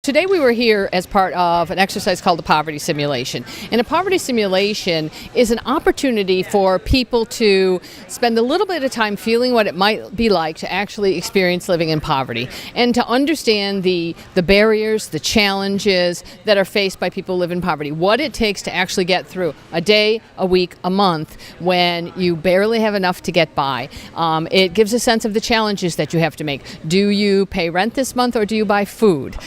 Today we were here as part of an exercise called the poverty simulation. And a poverty simulation is an opportunity for people to spend a little bit of time feeling what it might be like to actually experience living in poverty and to understand the barriers, the challenges that are faced by people who live in poverty, what it takes to actually get through a day, a week, a month when you barely have enough to get by. It gives a sense of the challenges that you have to make. Do you pay rent this month or do you buy food?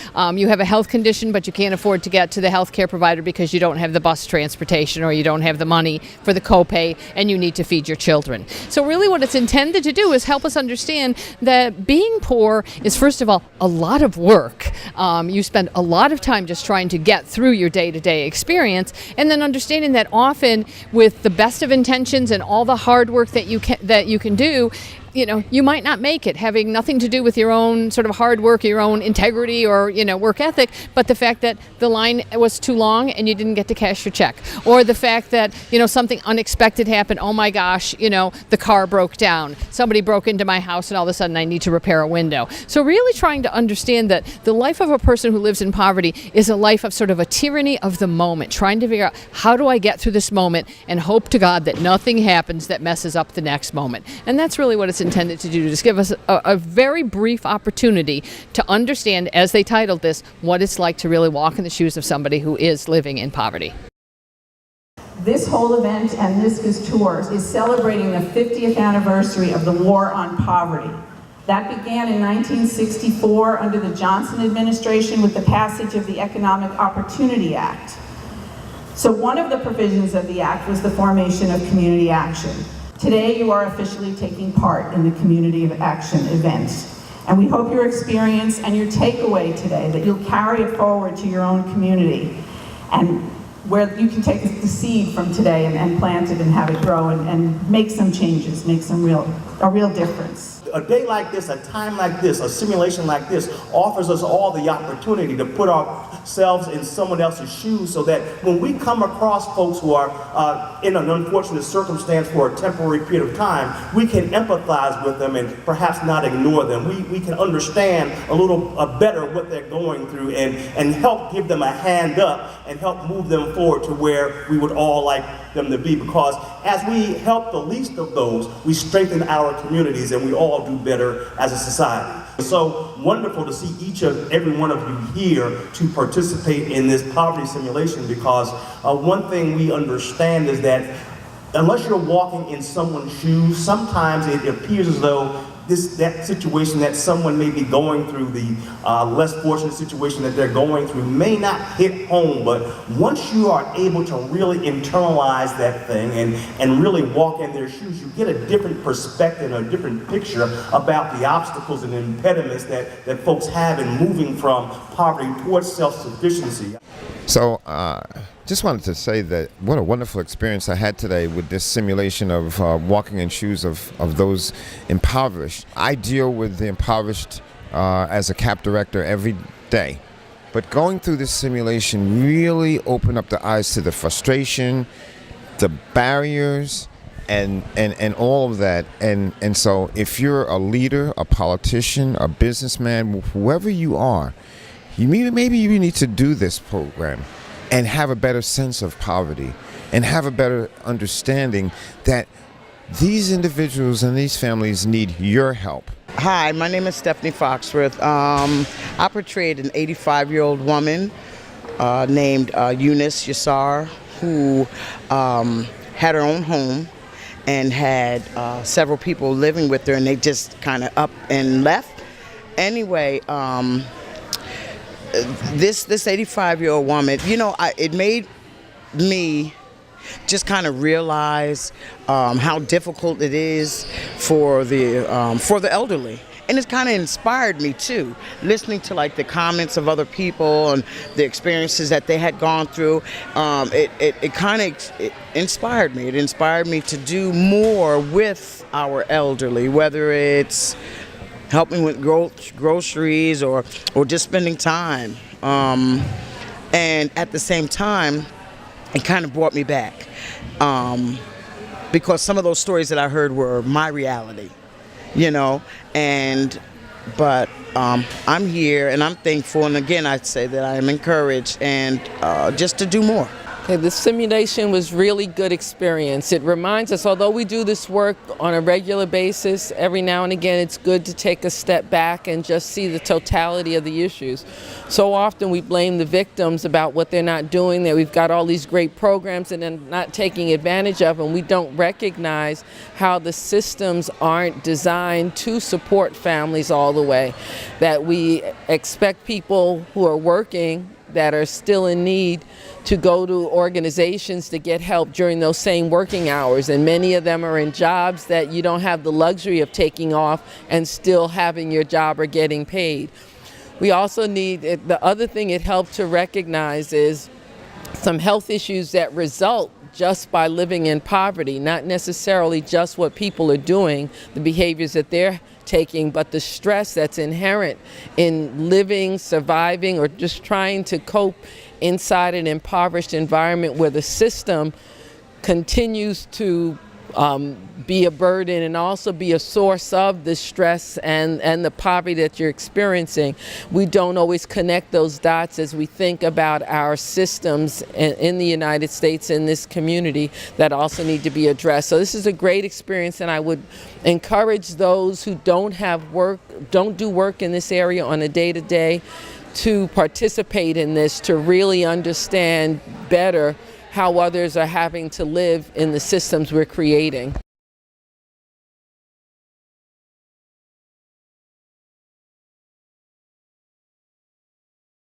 You have a health condition, but you can't afford to get to the health care provider because you don't have the bus transportation or you don't have the money for the copay and you need to feed your children. So really what it's intended to do is help us understand that being poor is, first of all, a lot of work. You spend a lot of time just trying to get through your day-to-day experience, and then understanding that often with the best of intentions and all the hard work that you can do, you might not make it, having nothing to do with your own sort of hard work, your own integrity or, work ethic, but the fact that the line was too long and you didn't get to cash your check. Or the fact that, something unexpected happened. Oh my gosh, the car broke down. Somebody broke into my house and all of a sudden I need to repair a window. So really trying to understand that the life of a person who lives in poverty is a life of sort of a tyranny of the moment, trying to figure out how do I get through this moment and hope to God that nothing happens that messes up the next moment. And that's really what it's intended to do, just give us a very brief opportunity to understand, as they titled this, what it's like to really walk in the shoes of somebody who is living in poverty. This whole event and this tour is celebrating the 50th anniversary of the War on Poverty. That began in 1964 under the Johnson administration with the passage of the Economic Opportunity Act. So one of the provisions of the act was the formation of community action. Today you are officially taking part in the Community of Action event. And we hope your experience and your takeaway today, that you'll carry it forward to your own community, and where you can take the seed from today and plant it and have it grow and make some changes, make a real difference. A day like this, a time like this, a simulation like this offers us all the opportunity to put ourselves in someone else's shoes so that when we come across folks who are in an unfortunate circumstance for a temporary period of time, we can empathize with them and perhaps not ignore them. We can understand a little better what they're going through and help give them a hand up and help move them forward to where we would all like them to be, because as we help the least of those, we strengthen our communities and we all do better as a society. It's so wonderful to see every one of you here to participate in this poverty simulation, because one thing we understand is that unless you're walking in someone's shoes, sometimes it appears as though that situation that someone may be going through, the less fortunate situation that they're going through, may not hit home. But once you are able to really internalize that thing and really walk in their shoes, you get a different perspective, a different picture about the obstacles and impediments that folks have in moving from poverty towards self-sufficiency. So just wanted to say that what a wonderful experience I had today with this simulation of walking in shoes of those impoverished. I deal with the impoverished as a CAP director every day. But going through this simulation really opened up the eyes to the frustration, the barriers, and all of that. And so if you're a leader, a politician, a businessman, whoever you are, maybe you need to do this program and have a better sense of poverty and have a better understanding that these individuals and these families need your help. Hi, my name is Stephanie Foxworth. I portrayed an 85-year-old woman named Eunice Yassar, who had her own home and had several people living with her, and they just kind of up and left. Anyway, this 85-year-old woman, it made me just kind of realize how difficult it is for the elderly. And it's kind of inspired me too, listening to like the comments of other people and the experiences that they had gone through. It kind of inspired me. It inspired me to do more with our elderly, whether it's helping with groceries or just spending time. And at the same time, it kind of brought me back because some of those stories that I heard were my reality, and but I'm here and I'm thankful, and again I'd say that I am encouraged and just to do more. Okay, the simulation was really good experience. It reminds us, although we do this work on a regular basis, every now and again it's good to take a step back and just see the totality of the issues. So often we blame the victims about what they're not doing, that we've got all these great programs and then not taking advantage of them. We don't recognize how the systems aren't designed to support families all the way, that we expect people who are working that are still in need to go to organizations to get help during those same working hours, and many of them are in jobs that you don't have the luxury of taking off and still having your job or getting paid. We also need, the other thing it helped to recognize is some health issues that result just by living in poverty, not necessarily just what people are doing, the behaviors that they're taking, but the stress that's inherent in living, surviving, or just trying to cope inside an impoverished environment where the system continues to be a burden and also be a source of the stress and the poverty that you're experiencing. We don't always connect those dots as we think about our systems in the United States, in this community, that also need to be addressed. So this is a great experience, and I would encourage those who don't do work in this area on a day-to-day to participate in this, to really understand better how others are having to live in the systems we're creating.